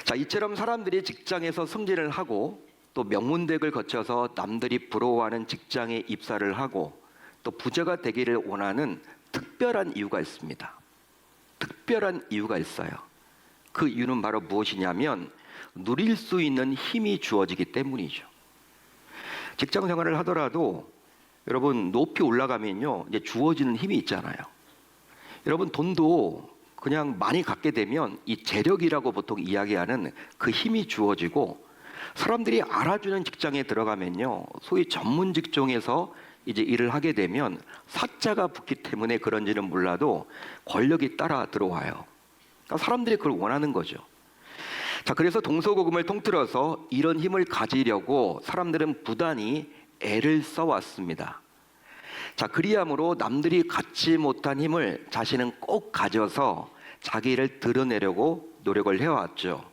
자, 이처럼 사람들이 직장에서 승진을 하고 또 명문대학을 거쳐서 남들이 부러워하는 직장에 입사를 하고 또 부자가 되기를 원하는 특별한 이유가 있습니다. 특별한 이유가 있어요. 그 이유는 바로 무엇이냐면 누릴 수 있는 힘이 주어지기 때문이죠. 직장 생활을 하더라도 여러분 높이 올라가면요 이제 주어지는 힘이 있잖아요. 여러분 돈도 그냥 많이 갖게 되면 이 재력이라고 보통 이야기하는 그 힘이 주어지고 사람들이 알아주는 직장에 들어가면요 소위 전문 직종에서 이제 일을 하게 되면 사자가 붙기 때문에 그런지는 몰라도 권력이 따라 들어와요. 그러니까 사람들이 그걸 원하는 거죠. 자, 그래서 동서고금을 통틀어서 이런 힘을 가지려고 사람들은 부단히 애를 써왔습니다. 자, 그리함으로 남들이 갖지 못한 힘을 자신은 꼭 가져서 자기를 드러내려고 노력을 해왔죠.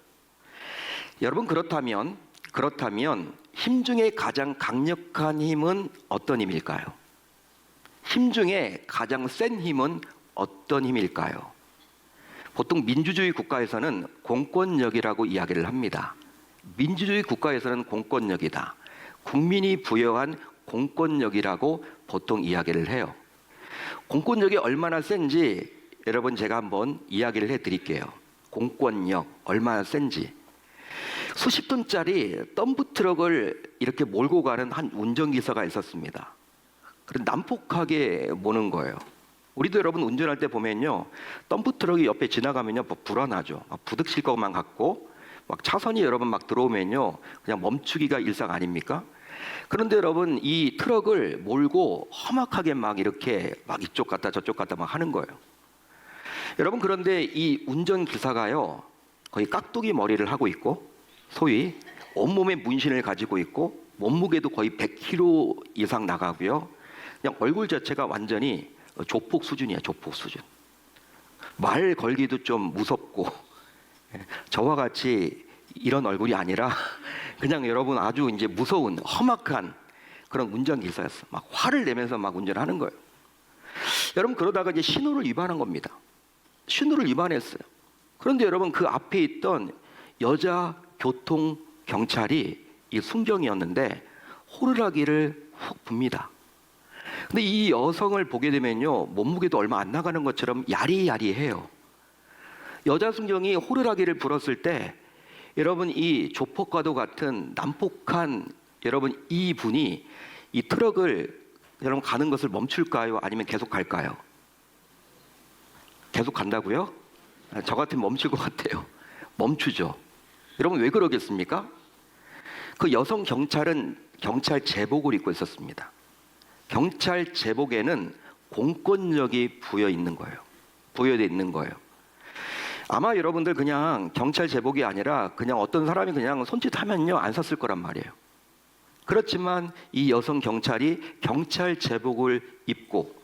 여러분 그렇다면 힘 중에 가장 강력한 힘은 어떤 힘일까요? 힘 중에 가장 센 힘은 어떤 힘일까요? 보통 민주주의 국가에서는 공권력이라고 이야기를 합니다. 민주주의 국가에서는 공권력이다. 국민이 부여한 공권력이라고 보통 이야기를 해요. 공권력이 얼마나 센지 여러분 제가 한번 이야기를 해드릴게요. 공권력 얼마나 센지. 수십 톤짜리 덤프트럭을 이렇게 몰고 가는 한 운전기사가 있었습니다. 그런 난폭하게 모는 거예요. 우리도 여러분 운전할 때 보면요 덤프트럭이 옆에 지나가면요 불안하죠. 막 부딪힐 것만 같고 막 차선이 여러분 막 들어오면요 그냥 멈추기가 일상 아닙니까? 그런데 여러분 이 트럭을 몰고 험악하게 막 이렇게 막 이쪽 갔다 저쪽 갔다 막 하는 거예요. 여러분 그런데 이 운전기사가요 거의 깍두기 머리를 하고 있고 소위 온몸에 문신을 가지고 있고 몸무게도 거의 100kg 이상 나가고요. 그냥 얼굴 자체가 완전히 조폭 수준이야. 조폭 수준. 말 걸기도 좀 무섭고 저와 같이 이런 얼굴이 아니라 그냥 여러분 아주 이제 무서운 험악한 그런 운전기사였어. 막 화를 내면서 막 운전하는 거예요. 여러분 그러다가 이제 신호를 위반한 겁니다. 신호를 위반했어요. 그런데 여러분 그 앞에 있던 여자 교통 경찰이 이 순경이었는데 호루라기를 훅 붑니다. 근데 이 여성을 보게 되면요 몸무게도 얼마 안 나가는 것처럼 야리야리해요. 여자 순경이 호루라기를 불었을 때 여러분 이 조폭과도 같은 난폭한 여러분 이 분이 이 트럭을 여러분 가는 것을 멈출까요? 아니면 계속 갈까요? 계속 간다고요? 저 같으면 멈출 것 같아요. 멈추죠. 여러분 왜 그러겠습니까? 그 여성 경찰은 경찰 제복을 입고 있었습니다. 경찰 제복에는 공권력이 부여되어 있는 거예요. 아마 여러분들 그냥 경찰 제복이 아니라 그냥 어떤 사람이 그냥 손짓하면요 안 샀을 거란 말이에요. 그렇지만 이 여성 경찰이 경찰 제복을 입고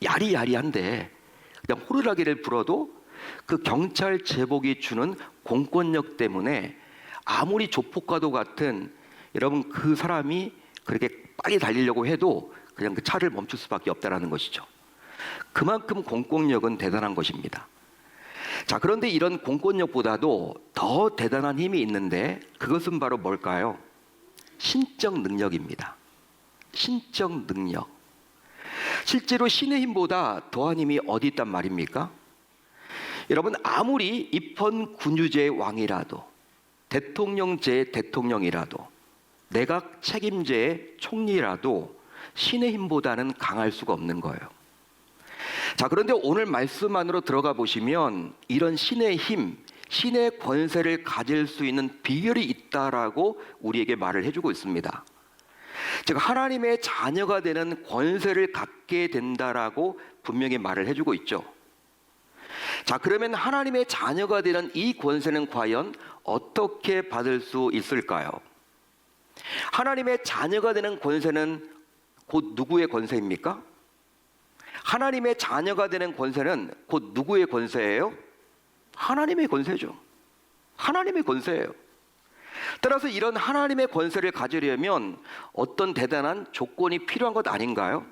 야리야리한데 그냥 호루라기를 불어도 그 경찰 제복이 주는 공권력 때문에 아무리 조폭과도 같은 여러분 그 사람이 그렇게 빨리 달리려고 해도 그냥 그 차를 멈출 수밖에 없다는 것이죠. 그만큼 공권력은 대단한 것입니다. 자, 그런데 이런 공권력보다도 더 대단한 힘이 있는데 그것은 바로 뭘까요? 신적 능력입니다. 신적 능력. 실제로 신의 힘보다 더한 힘이 어디 있단 말입니까? 여러분 아무리 입헌군주제의 왕이라도 대통령제의 대통령이라도 내각 책임제의 총리라도 신의 힘보다는 강할 수가 없는 거예요. 자, 그런데 오늘 말씀 안으로 들어가 보시면 이런 신의 힘, 신의 권세를 가질 수 있는 비결이 있다라고 우리에게 말을 해주고 있습니다. 즉 하나님의 자녀가 되는 권세를 갖게 된다라고 분명히 말을 해주고 있죠. 자, 그러면 하나님의 자녀가 되는 이 권세는 과연 어떻게 받을 수 있을까요? 하나님의 자녀가 되는 권세는 곧 누구의 권세입니까? 하나님의 자녀가 되는 권세는 곧 누구의 권세예요? 하나님의 권세죠. 하나님의 권세예요. 따라서 이런 하나님의 권세를 가지려면 어떤 대단한 조건이 필요한 것 아닌가요?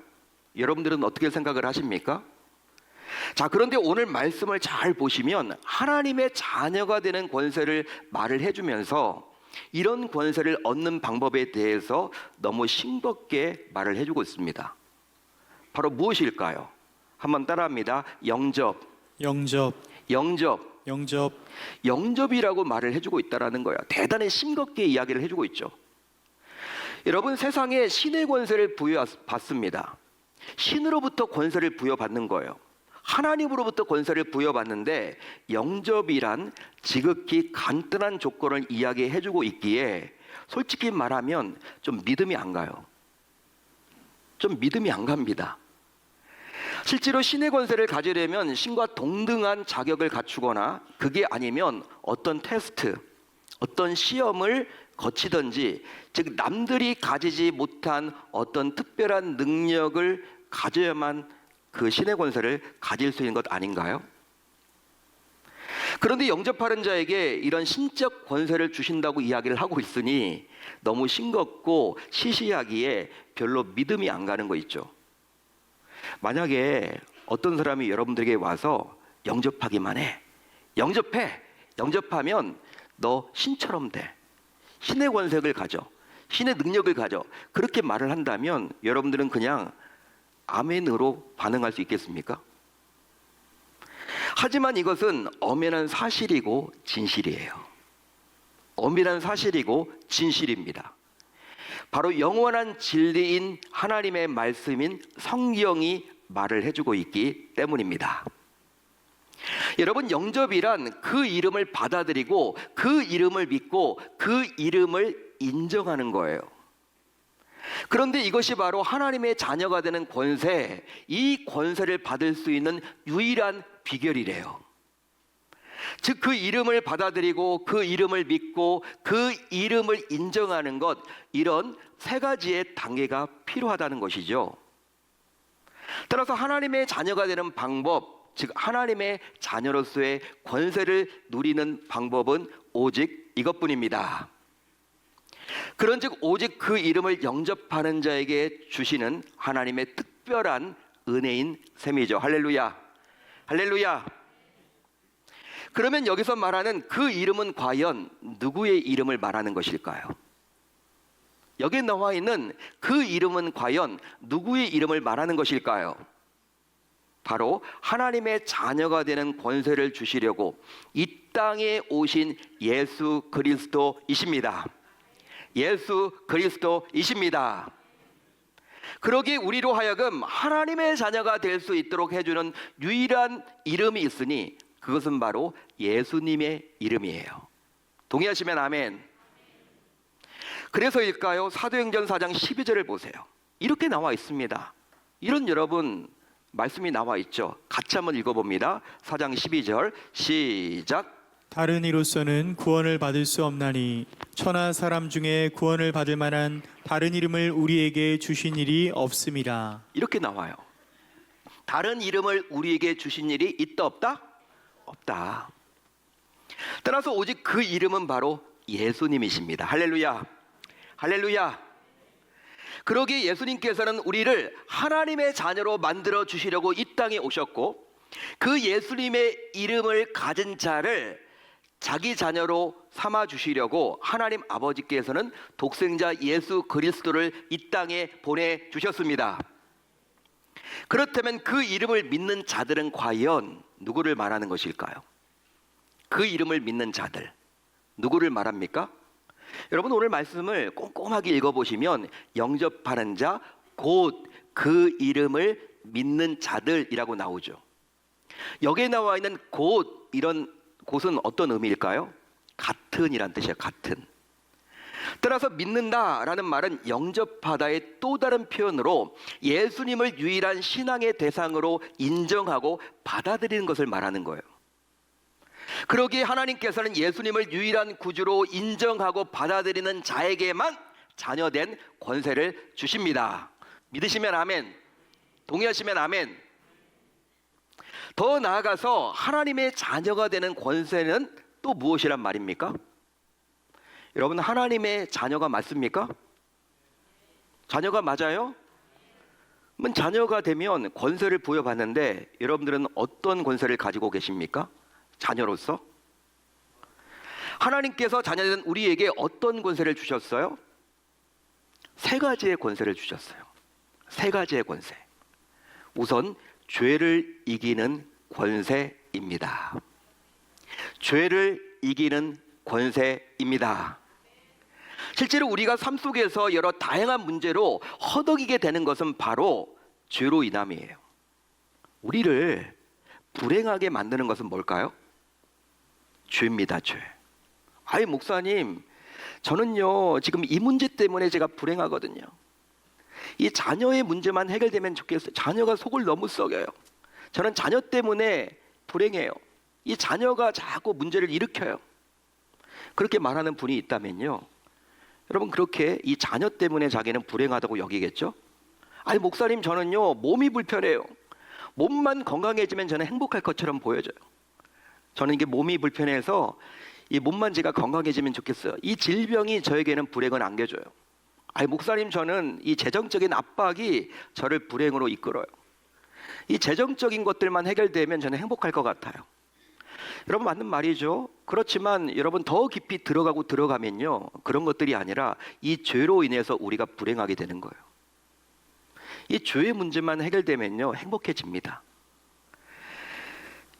여러분들은 어떻게 생각을 하십니까? 자, 그런데 오늘 말씀을 잘 보시면 하나님의 자녀가 되는 권세를 말을 해주면서 이런 권세를 얻는 방법에 대해서 너무 싱겁게 말을 해주고 있습니다. 바로 무엇일까요? 한번 따라합니다. 영접. 영접이라고 말을 해주고 있다는 거예요. 대단히 싱겁게 이야기를 해주고 있죠. 여러분, 세상에 신의 권세를 부여받습니다. 신으로부터 권세를 부여받는 거예요. 하나님으로부터 권세를 부여받는데 영접이란 지극히 간단한 조건을 이야기해주고 있기에 솔직히 말하면 좀 믿음이 안 가요. 좀 믿음이 안 갑니다. 실제로 신의 권세를 가지려면 신과 동등한 자격을 갖추거나 그게 아니면 어떤 테스트, 어떤 시험을 거치든지, 즉 남들이 가지지 못한 어떤 특별한 능력을 가져야만 그 신의 권세를 가질 수 있는 것 아닌가요? 그런데 영접하는 자에게 이런 신적 권세를 주신다고 이야기를 하고 있으니 너무 싱겁고 시시하기에 별로 믿음이 안 가는 거 있죠. 만약에 어떤 사람이 여러분들에게 와서 영접하기만 해, 영접하면 너 신처럼 돼, 신의 권세를 가져, 신의 능력을 가져, 그렇게 말을 한다면 여러분들은 그냥 아멘으로 반응할 수 있겠습니까? 하지만 이것은 엄연한 사실이고 진실이에요. 엄연한 사실이고 진실입니다. 바로 영원한 진리인 하나님의 말씀인 성경이 말을 해주고 있기 때문입니다. 여러분, 영접이란 그 이름을 받아들이고 그 이름을 믿고 그 이름을 인정하는 거예요. 그런데 이것이 바로 하나님의 자녀가 되는 권세, 이 권세를 받을 수 있는 유일한 비결이래요. 즉 그 이름을 받아들이고 그 이름을 믿고 그 이름을 인정하는 것, 이런 세 가지의 단계가 필요하다는 것이죠. 따라서 하나님의 자녀가 되는 방법, 즉 하나님의 자녀로서의 권세를 누리는 방법은 오직 이것뿐입니다. 그런즉 오직 그 이름을 영접하는 자에게 주시는 하나님의 특별한 은혜인 셈이죠. 할렐루야, 할렐루야. 그러면 여기서 말하는 그 이름은 과연 누구의 이름을 말하는 것일까요? 여기에 나와 있는 그 이름은 과연 누구의 이름을 말하는 것일까요? 바로 하나님의 자녀가 되는 권세를 주시려고 이 땅에 오신 예수 그리스도이십니다. 예수 그리스도이십니다. 그러기에 우리로 하여금 하나님의 자녀가 될 수 있도록 해주는 유일한 이름이 있으니 그것은 바로 예수님의 이름이에요. 동의하시면 아멘. 그래서일까요? 사도행전 4장 12절을 보세요. 이렇게 나와 있습니다. 이런 여러분 말씀이 나와 있죠. 같이 한번 읽어봅니다. 4장 12절 시작. 다른 이로서는 구원을 받을 수 없나니 천하 사람 중에 구원을 받을 만한 다른 이름을 우리에게 주신 일이 없음이라. 이렇게 나와요. 다른 이름을 우리에게 주신 일이 있다 없다? 없다. 따라서 오직 그 이름은 바로 예수님이십니다. 할렐루야, 할렐루야. 그러기에 예수님께서는 우리를 하나님의 자녀로 만들어 주시려고 이 땅에 오셨고, 그 예수님의 이름을 가진 자를 자기 자녀로 삼아 주시려고 하나님 아버지께서는 독생자 예수 그리스도를 이 땅에 보내 주셨습니다. 그렇다면 그 이름을 믿는 자들은 과연 누구를 말하는 것일까요? 그 이름을 믿는 자들, 누구를 말합니까? 여러분, 오늘 말씀을 꼼꼼하게 읽어보시면 영접하는 자, 곧 그 이름을 믿는 자들이라고 나오죠. 여기에 나와 있는 곧, 이런 곧은 어떤 의미일까요? 같은이란 뜻이에요. 같은. 따라서 믿는다라는 말은 영접하다의 또 다른 표현으로 예수님을 유일한 신앙의 대상으로 인정하고 받아들이는 것을 말하는 거예요. 그러기에 하나님께서는 예수님을 유일한 구주로 인정하고 받아들이는 자에게만 자녀된 권세를 주십니다. 믿으시면 아멘, 동의하시면 아멘. 더 나아가서 하나님의 자녀가 되는 권세는 또 무엇이란 말입니까? 여러분, 하나님의 자녀가 맞습니까? 자녀가 맞아요? 자녀가 되면 권세를 부여받는데 여러분들은 어떤 권세를 가지고 계십니까? 자녀로서? 하나님께서 자녀된 우리에게 어떤 권세를 주셨어요? 세 가지의 권세를 주셨어요. 세 가지의 권세. 우선 죄를 이기는 권세입니다. 죄를 이기는 권세입니다. 실제로 우리가 삶 속에서 여러 다양한 문제로 허덕이게 되는 것은 바로 죄로 인함이에요. 우리를 불행하게 만드는 것은 뭘까요? 죄입니다, 죄. 아이, 목사님, 저는요, 지금 이 문제 때문에 제가 불행하거든요. 이 자녀의 문제만 해결되면 좋겠어요. 자녀가 속을 너무 썩여요. 저는 자녀 때문에 불행해요. 이 자녀가 자꾸 문제를 일으켜요. 그렇게 말하는 분이 있다면요, 여러분, 그렇게 이 자녀 때문에 자기는 불행하다고 여기겠죠? 아니, 목사님, 저는요, 몸이 불편해요. 몸만 건강해지면 저는 행복할 것처럼 보여져요. 저는 이게 몸이 불편해서 이 몸만 제가 건강해지면 좋겠어요. 이 질병이 저에게는 불행을 안겨줘요. 아니, 목사님, 저는 이 재정적인 압박이 저를 불행으로 이끌어요. 이 재정적인 것들만 해결되면 저는 행복할 것 같아요. 여러분, 맞는 말이죠. 그렇지만 여러분, 더 깊이 들어가면요, 그런 것들이 아니라 이 죄로 인해서 우리가 불행하게 되는 거예요. 이 죄의 문제만 해결되면요, 행복해집니다.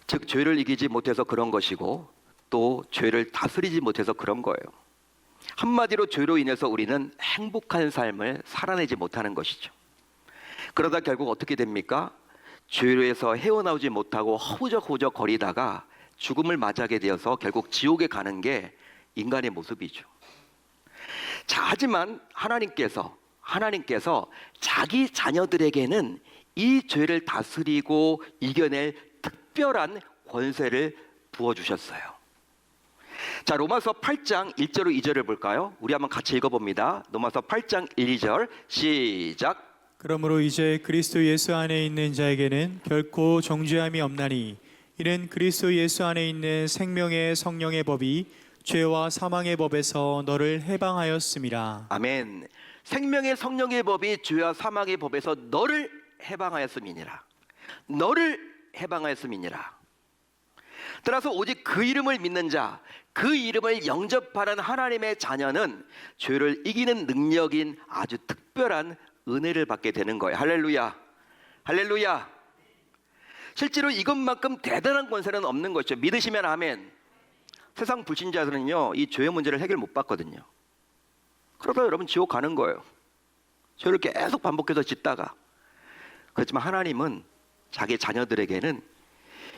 즉, 죄를 이기지 못해서 그런 것이고 또 죄를 다스리지 못해서 그런 거예요. 한마디로 죄로 인해서 우리는 행복한 삶을 살아내지 못하는 것이죠. 그러다 결국 어떻게 됩니까? 죄로에서 헤어나오지 못하고 허우적허우적 거리다가 죽음을 맞이하게 되어서 결국 지옥에 가는 게 인간의 모습이죠. 자, 하지만 하나님께서 자기 자녀들에게는 이 죄를 다스리고 이겨낼 특별한 권세를 부어주셨어요. 자, 로마서 8장 1절로 2절을 볼까요? 우리 한번 같이 읽어봅니다. 로마서 8장 1, 2절 시작. 그러므로 이제 그리스도 예수 안에 있는 자에게는 결코 정죄함이 없나니 이는 그리스도 예수 안에 있는 생명의 성령의 법이 죄와 사망의 법에서 너를 해방하였음이라. 아멘. 생명의 성령의 법이 죄와 사망의 법에서 너를 해방하였음이니라. 너를 해방하였음이니라. 따라서 오직 그 이름을 믿는 자, 그 이름을 영접하는 하나님의 자녀는 죄를 이기는 능력인 아주 특별한 은혜를 받게 되는 거예요. 할렐루야. 할렐루야. 실제로 이것만큼 대단한 권세는 없는 것이죠. 믿으시면 아멘. 세상 불신자들은요, 이 죄의 문제를 해결 못 받거든요. 그러다 여러분 지옥 가는 거예요. 죄를 계속 반복해서 짓다가. 그렇지만 하나님은 자기 자녀들에게는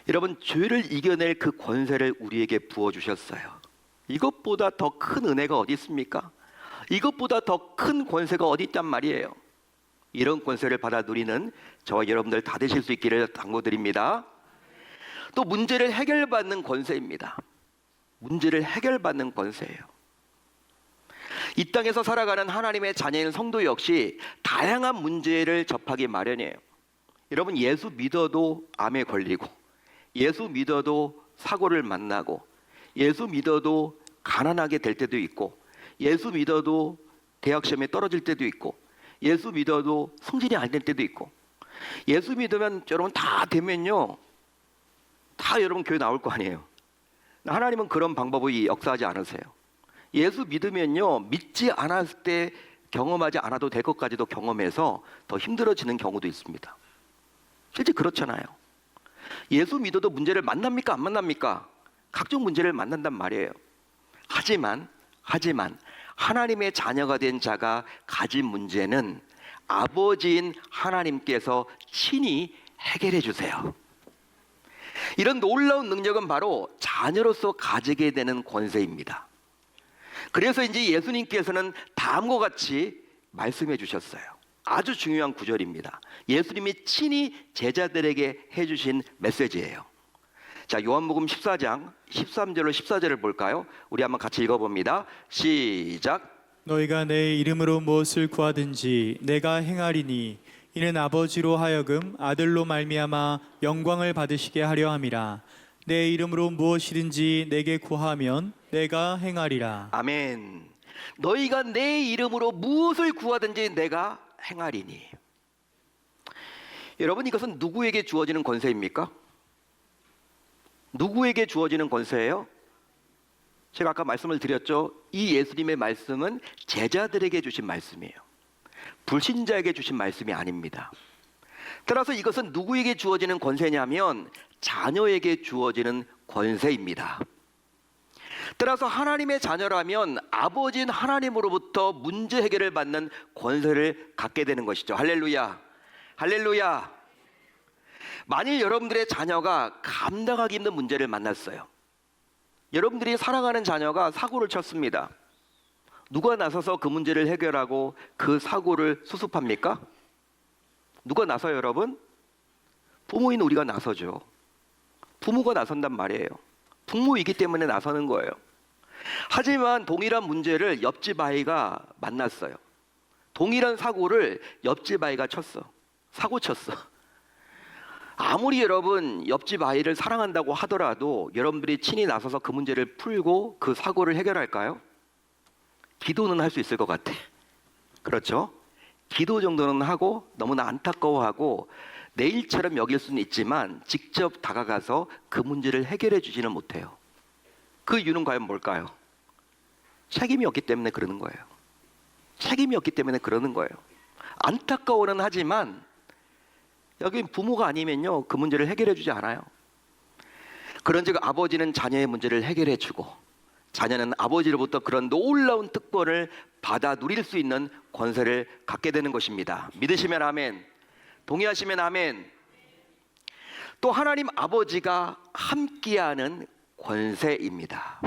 여러분 죄를 이겨낼 그 권세를 우리에게 부어주셨어요. 이것보다 더 큰 은혜가 어디 있습니까? 이것보다 더 큰 권세가 어디 있단 말이에요. 이런 권세를 받아 누리는 저와 여러분들 다 되실 수 있기를 당부드립니다. 또 문제를 해결받는 권세입니다. 문제를 해결받는 권세예요. 이 땅에서 살아가는 하나님의 자녀인 성도 역시 다양한 문제를 접하기 마련이에요. 여러분, 예수 믿어도 암에 걸리고, 예수 믿어도 사고를 만나고, 예수 믿어도 가난하게 될 때도 있고, 예수 믿어도 대학 시험에 떨어질 때도 있고, 예수 믿어도 성질이 안 될 때도 있고, 예수 믿으면 여러분 다 되면요, 다 여러분 교회 나올 거 아니에요. 하나님은 그런 방법을 역사하지 않으세요. 예수 믿으면요, 믿지 않았을 때 경험하지 않아도 될 것까지도 경험해서 더 힘들어지는 경우도 있습니다. 실제 그렇잖아요. 예수 믿어도 문제를 만납니까? 안 만납니까? 각종 문제를 만난단 말이에요. 하지만 하나님의 자녀가 된 자가 가진 문제는 아버지인 하나님께서 친히 해결해 주세요. 이런 놀라운 능력은 바로 자녀로서 가지게 되는 권세입니다. 그래서 이제 예수님께서는 다음과 같이 말씀해 주셨어요. 아주 중요한 구절입니다. 예수님이 친히 제자들에게 해주신 메시지예요. 자, 요한복음 14장 13절로 14절을 볼까요? 우리 한번 같이 읽어봅니다. 시작. 너희가 내 이름으로 무엇을 구하든지 내가 행하리니 이는 아버지로 하여금 아들로 말미암아 영광을 받으시게 하려 함이라. 내 이름으로 무엇이든지 내게 구하면 내가 행하리라. 아멘. 너희가 내 이름으로 무엇을 구하든지 내가 행하리니. 여러분, 이것은 누구에게 주어지는 권세입니까? 누구에게 주어지는 권세예요? 제가 아까 말씀을 드렸죠. 이 예수님의 말씀은 제자들에게 주신 말씀이에요. 불신자에게 주신 말씀이 아닙니다. 따라서 이것은 누구에게 주어지는 권세냐면 자녀에게 주어지는 권세입니다. 따라서 하나님의 자녀라면 아버지인 하나님으로부터 문제 해결을 받는 권세를 갖게 되는 것이죠. 할렐루야. 할렐루야. 만일 여러분들의 자녀가 감당하기 힘든 문제를 만났어요. 여러분들이 사랑하는 자녀가 사고를 쳤습니다. 누가 나서서 그 문제를 해결하고 그 사고를 수습합니까? 누가 나서요, 여러분? 부모인 우리가 나서죠. 부모가 나선단 말이에요. 부모이기 때문에 나서는 거예요. 하지만 동일한 문제를 옆집 아이가 만났어요. 동일한 사고를 옆집 아이가 쳤어. 사고 쳤어. 아무리 여러분 옆집 아이를 사랑한다고 하더라도 여러분들이 친히 나서서 그 문제를 풀고 그 사고를 해결할까요? 기도는 할 수 있을 것 같아. 그렇죠? 기도 정도는 하고 너무나 안타까워하고 내 일처럼 여길 수는 있지만 직접 다가가서 그 문제를 해결해 주지는 못해요. 그 이유는 과연 뭘까요? 책임이 없기 때문에 그러는 거예요. 책임이 없기 때문에 그러는 거예요. 안타까워는 하지만 여기 부모가 아니면요 그 문제를 해결해 주지 않아요. 그런즉 아버지는 자녀의 문제를 해결해 주고 자녀는 아버지로부터 그런 놀라운 특권을 받아 누릴 수 있는 권세를 갖게 되는 것입니다. 믿으시면 아멘. 동의하시면 아멘. 또 하나님 아버지가 함께하는 권세입니다.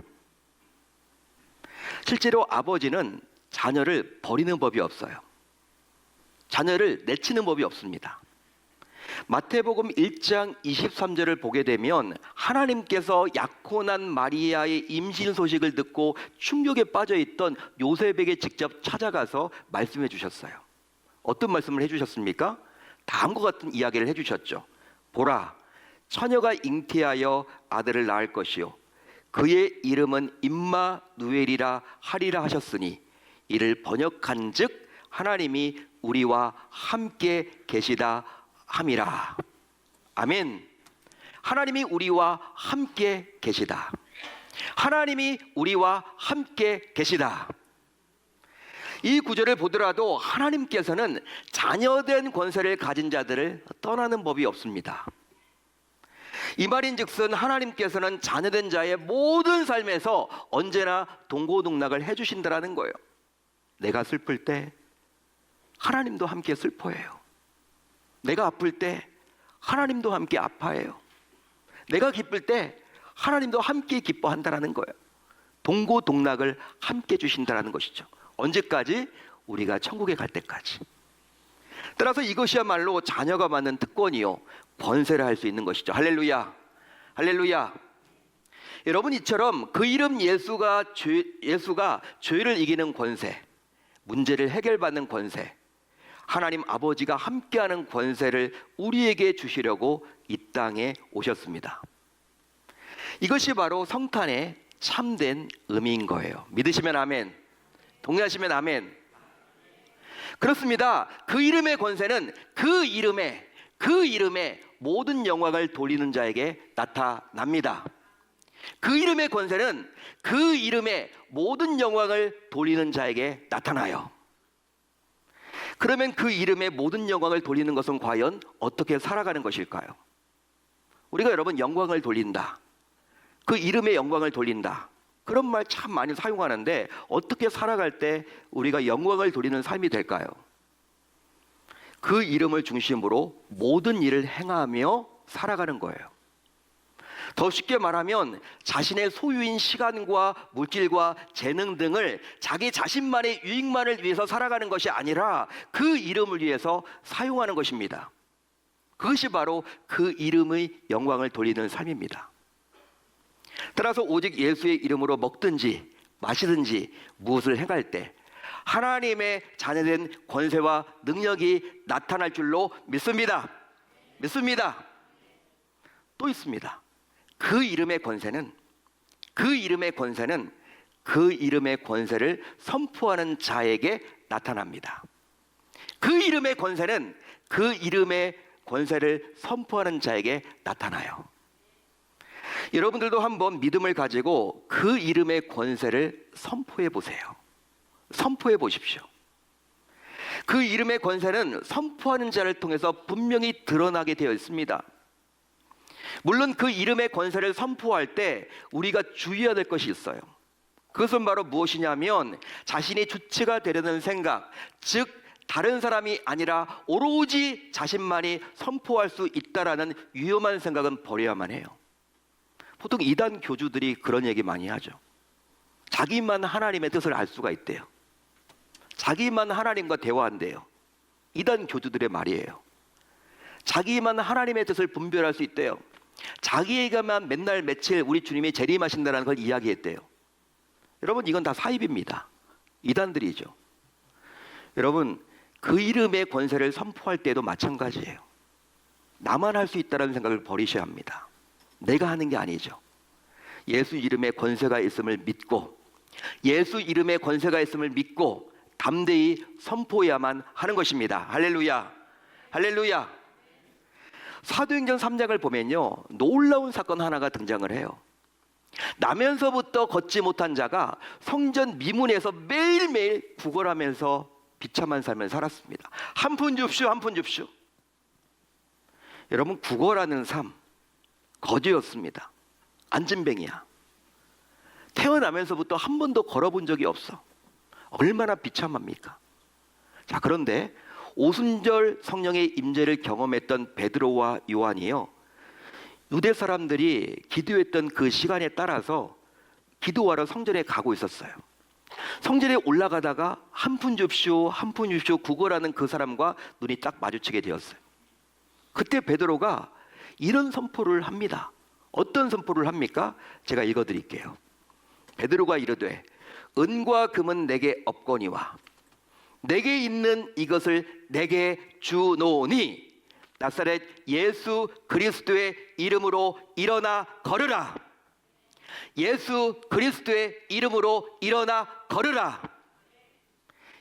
실제로 아버지는 자녀를 버리는 법이 없어요. 자녀를 내치는 법이 없습니다. 마태복음 1장 23절을 보게 되면 하나님께서 약혼한 마리아의 임신 소식을 듣고 충격에 빠져 있던 요셉에게 직접 찾아가서 말씀해 주셨어요. 어떤 말씀을 해 주셨습니까? 다음과 같은 이야기를 해 주셨죠. 보라, 처녀가 잉태하여 아들을 낳을 것이요 그의 이름은 임마누엘이라 하리라 하셨으니 이를 번역한즉 하나님이 우리와 함께 계시다 함이라. 아멘. 하나님이 우리와 함께 계시다. 하나님이 우리와 함께 계시다. 이 구절을 보더라도 하나님께서는 자녀된 권세를 가진 자들을 떠나는 법이 없습니다. 이 말인즉슨 하나님께서는 자녀된 자의 모든 삶에서 언제나 동고동락을 해주신다라는 거예요. 내가 슬플 때 하나님도 함께 슬퍼해요. 내가 아플 때 하나님도 함께 아파해요. 내가 기쁠 때 하나님도 함께 기뻐한다라는 거예요. 동고동락을 함께 주신다라는 것이죠. 언제까지? 우리가 천국에 갈 때까지. 따라서 이것이야말로 자녀가 받는 특권이요 권세를 할 수 있는 것이죠. 할렐루야. 할렐루야. 여러분, 이처럼 그 이름 예수가 죄를 이기는 권세, 문제를 해결받는 권세, 하나님 아버지가 함께하는 권세를 우리에게 주시려고 이 땅에 오셨습니다. 이것이 바로 성탄의 참된 의미인 거예요. 믿으시면 아멘. 동의하시면 아멘. 그렇습니다. 그 이름의 권세는 그 이름에 모든 영광을 돌리는 자에게 나타납니다. 그 이름의 권세는 그 이름에 모든 영광을 돌리는 자에게 나타나요. 그러면 그 이름에 모든 영광을 돌리는 것은 과연 어떻게 살아가는 것일까요? 우리가 여러분 영광을 돌린다, 그 이름의 영광을 돌린다, 그런 말 참 많이 사용하는데 어떻게 살아갈 때 우리가 영광을 돌리는 삶이 될까요? 그 이름을 중심으로 모든 일을 행하며 살아가는 거예요. 더 쉽게 말하면 자신의 소유인 시간과 물질과 재능 등을 자기 자신만의 유익만을 위해서 살아가는 것이 아니라 그 이름을 위해서 사용하는 것입니다. 그것이 바로 그 이름의 영광을 돌리는 삶입니다. 따라서 오직 예수의 이름으로 먹든지 마시든지 무엇을 행할 때 하나님의 자녀된 권세와 능력이 나타날 줄로 믿습니다. 믿습니다. 또 있습니다. 그 이름의 권세는 그 이름의 권세를 선포하는 자에게 나타납니다. 그 이름의 권세는 그 이름의 권세를 선포하는 자에게 나타나요. 여러분들도 한번 믿음을 가지고 그 이름의 권세를 선포해 보세요. 선포해 보십시오. 그 이름의 권세는 선포하는 자를 통해서 분명히 드러나게 되어 있습니다. 물론 그 이름의 권세를 선포할 때 우리가 주의해야 될 것이 있어요. 그것은 바로 무엇이냐면 자신이 주체가 되려는 생각, 즉 다른 사람이 아니라 오로지 자신만이 선포할 수 있다라는 위험한 생각은 버려야만 해요. 보통 이단 교주들이 그런 얘기 많이 하죠. 자기만 하나님의 뜻을 알 수가 있대요. 자기만 하나님과 대화한대요. 이단 교주들의 말이에요. 자기만 하나님의 뜻을 분별할 수 있대요. 자기에게만 맨날 며칠 우리 주님이 재림하신다는 걸 이야기했대요. 여러분, 이건 다 사입입니다. 이단들이죠. 여러분, 그 이름의 권세를 선포할 때도 마찬가지예요. 나만 할 수 있다는 생각을 버리셔야 합니다. 내가 하는 게 아니죠. 예수 이름에 권세가 있음을 믿고, 예수 이름에 권세가 있음을 믿고 담대히 선포해야만 하는 것입니다. 할렐루야, 할렐루야. 사도행전 3장을 보면요, 놀라운 사건 하나가 등장을 해요. 나면서부터 걷지 못한 자가 성전 미문에서 매일매일 구걸하면서 비참한 삶을 살았습니다. 한 푼 줍쇼, 한 푼 줍쇼. 여러분, 구걸하는 삶 거지였습니다. 안진뱅이야. 태어나면서부터 한 번도 걸어본 적이 없어. 얼마나 비참합니까? 자, 그런데 오순절 성령의 임재를 경험했던 베드로와 요한이요, 유대 사람들이 기도했던 그 시간에 따라서 기도하러 성전에 가고 있었어요. 성전에 올라가다가 한 푼 줍쇼, 한 푼 줍쇼 구걸하는 그 사람과 눈이 딱 마주치게 되었어요. 그때 베드로가 이런 선포를 합니다. 어떤 선포를 합니까? 제가 읽어드릴게요. 베드로가 이르되 은과 금은 내게 없거니와 내게 있는 이것을 내게 주노니 나사렛 예수 그리스도의 이름으로 일어나 걸으라. 예수 그리스도의 이름으로 일어나 걸으라.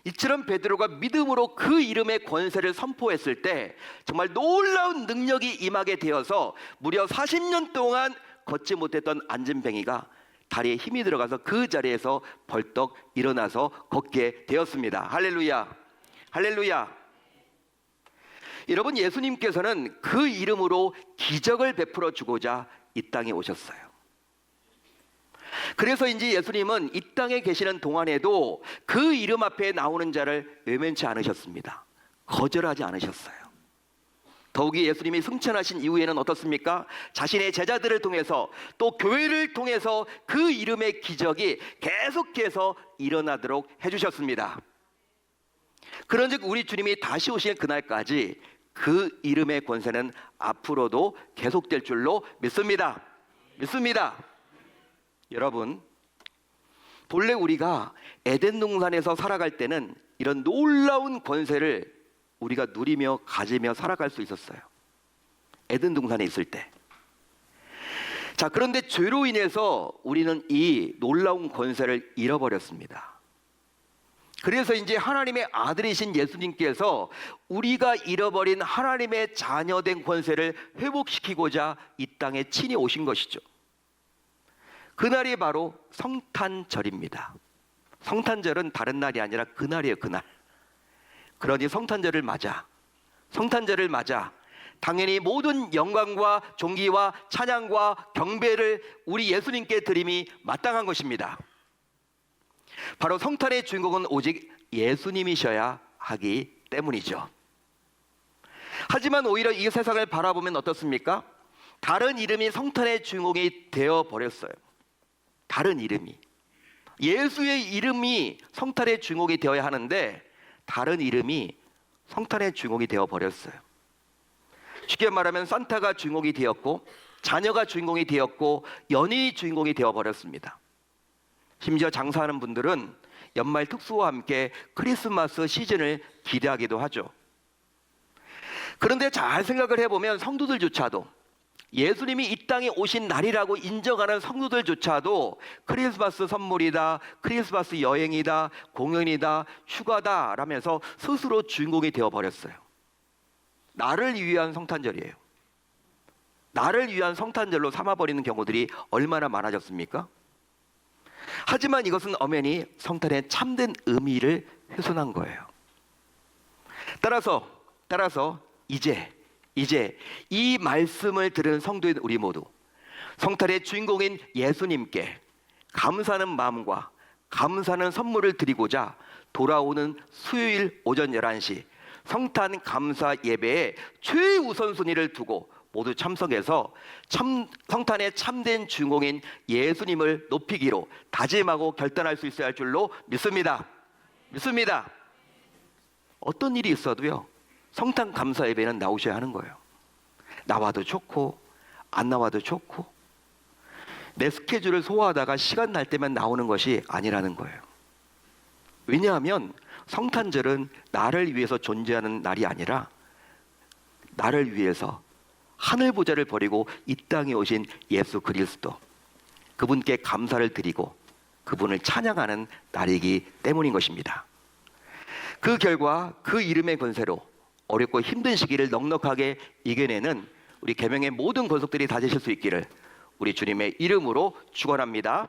이처럼 베드로가 믿음으로 그 이름의 권세를 선포했을 때 정말 놀라운 능력이 임하게 되어서 무려 40년 동안 걷지 못했던 안진뱅이가 다리에 힘이 들어가서 그 자리에서 벌떡 일어나서 걷게 되었습니다. 할렐루야, 할렐루야. 여러분, 예수님께서는 그 이름으로 기적을 베풀어 주고자 이 땅에 오셨어요. 그래서인지 예수님은 이 땅에 계시는 동안에도 그 이름 앞에 나오는 자를 외면치 않으셨습니다. 거절하지 않으셨어요. 더욱이 예수님이 승천하신 이후에는 어떻습니까? 자신의 제자들을 통해서 또 교회를 통해서 그 이름의 기적이 계속해서 일어나도록 해주셨습니다. 그런즉 우리 주님이 다시 오실 그날까지 그 이름의 권세는 앞으로도 계속될 줄로 믿습니다. 믿습니다. 여러분, 본래 우리가 에덴 동산에서 살아갈 때는 이런 놀라운 권세를 우리가 누리며 가지며 살아갈 수 있었어요. 에덴 동산에 있을 때. 자, 그런데 죄로 인해서 우리는 이 놀라운 권세를 잃어버렸습니다. 그래서 이제 하나님의 아들이신 예수님께서 우리가 잃어버린 하나님의 자녀된 권세를 회복시키고자 이 땅에 친히 오신 것이죠. 그날이 바로 성탄절입니다. 성탄절은 다른 날이 아니라 그날이에요, 그날. 그러니 성탄절을 맞아 당연히 모든 영광과 존귀와 찬양과 경배를 우리 예수님께 드림이 마땅한 것입니다. 바로 성탄의 주인공은 오직 예수님이셔야 하기 때문이죠. 하지만 오히려 이 세상을 바라보면 어떻습니까? 다른 이름이 성탄의 주인공이 되어버렸어요. 다른 이름이, 예수의 이름이 성탄의 주인공이 되어야 하는데 다른 이름이 성탄의 주인공이 되어버렸어요. 쉽게 말하면 산타가 주인공이 되었고 자녀가 주인공이 되었고 연인이 주인공이 되어버렸습니다. 심지어 장사하는 분들은 연말 특수와 함께 크리스마스 시즌을 기대하기도 하죠. 그런데 잘 생각을 해보면 성도들조차도, 예수님이 이 땅에 오신 날이라고 인정하는 성도들조차도 크리스마스 선물이다, 크리스마스 여행이다, 공연이다, 휴가다 라면서 스스로 주인공이 되어버렸어요. 나를 위한 성탄절이에요. 나를 위한 성탄절로 삼아버리는 경우들이 얼마나 많아졌습니까? 하지만 이것은 엄연히 성탄의 참된 의미를 훼손한 거예요. 따라서 이제 이 말씀을 들은 성도인 우리 모두 성탄의 주인공인 예수님께 감사하는 마음과 감사하는 선물을 드리고자 돌아오는 수요일 오전 11시 성탄 감사 예배에 최우선순위를 두고 모두 참석해서 성탄의 참된 주인공인 예수님을 높이기로 다짐하고 결단할 수 있어야 할 줄로 믿습니다. 어떤 일이 있어도요, 성탄 감사 예배는 나오셔야 하는 거예요. 나와도 좋고 안 나와도 좋고 내 스케줄을 소화하다가 시간 날 때만 나오는 것이 아니라는 거예요. 왜냐하면 성탄절은 나를 위해서 존재하는 날이 아니라 나를 위해서 하늘 보좌를 버리고 이 땅에 오신 예수 그리스도, 그분께 감사를 드리고 그분을 찬양하는 날이기 때문인 것입니다. 그 결과 그 이름의 권세로 어렵고 힘든 시기를 넉넉하게 이겨내는 우리 계명의 모든 권속들이 다 되실 수 있기를 우리 주님의 이름으로 축원합니다.